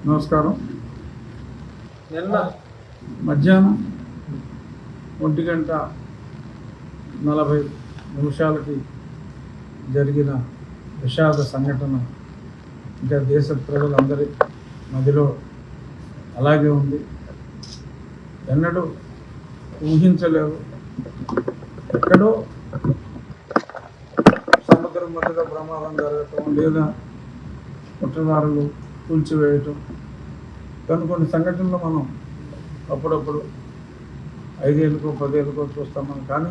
నమస్కారం. నిన్న మధ్యాహ్నం 1:40 జరిగిన విషాద సంఘటన ఇంకా దేశ ప్రజలందరి మధ్యలో అలాగే ఉంది. ఎన్నడూ ఊహించలేవు. ఎక్కడో సముద్రం మధ్యలో ప్రమాదం జరగటం, లేదా కుట్రదారులు కూల్చివేయటం, కొన్ని సంఘటనలు మనం అప్పుడప్పుడు 5 ఏళ్ళకో 10 ఏళ్ళకో చూస్తాం. కానీ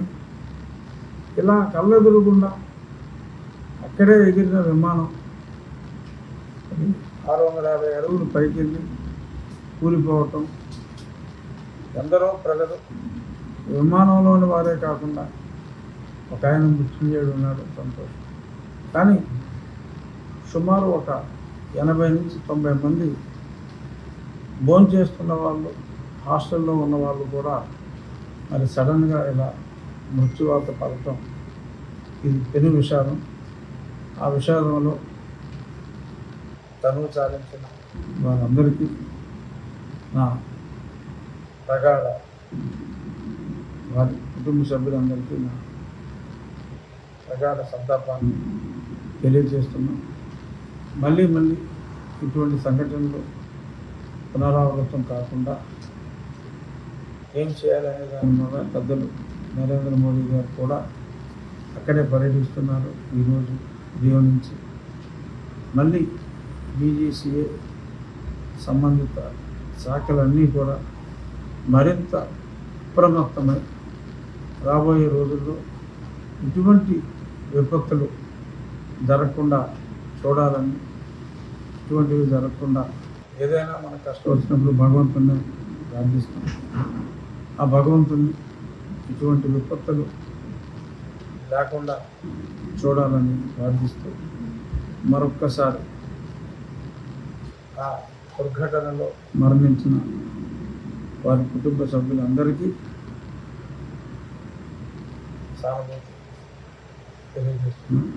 ఇలా కళ్ళెదురుగుండా అక్కడే ఎగిరిన విమానం 650 అడుగులు పైకి వెళ్ళి కూలిపోవటం, ఎందరో ప్రజలు విమానంలోని వారే కాకుండా ఒక ఆయన మృత్యుంజయుడు ఉన్నాడు, సంతోషం. కానీ సుమారు ఒక 80 నుంచి 90 మంది భోంచేస్తున్న వాళ్ళు, హాస్టల్లో ఉన్న వాళ్ళు కూడా మరి సడన్గా ఇలా మృత్యువాత పడటం, ఇది పెను విషాదం. ఆ విషాదంలో తనువు చాలించిన వాళ్ళందరికీ నా ప్రగాఢ, వారి కుటుంబ సభ్యులందరికీ నా ప్రగాఢ సంతాపాన్ని తెలియజేస్తున్నాం. మళ్ళీ ఇటువంటి సంఘటనలు పునరావృతం కాకుండా ఏం చేయాలనే దాని మీద పెద్దలు నరేంద్ర మోడీ గారు కూడా అక్కడే పర్యటిస్తున్నారు. ఈరోజు రియో నుంచి మళ్ళీ BGCA సంబంధిత శాఖలన్నీ కూడా మరింత అప్రమత్తమై రాబోయే రోజుల్లో ఇటువంటి విపత్తులు జరగకుండా చూడాలని, ఇటువంటివి జరగకుండా ఏదైనా మనకు కష్టం వచ్చినప్పుడు భగవంతుని ప్రార్థిస్తాం. ఆ భగవంతుని ఇటువంటి విపత్తులు లేకుండా చూడాలని ప్రార్థిస్తూ మరొక్కసారి ఆ దుర్ఘటనలో మరణించిన వారి కుటుంబ సభ్యులందరికీ సానుభూతి తెలియజేస్తున్నాను.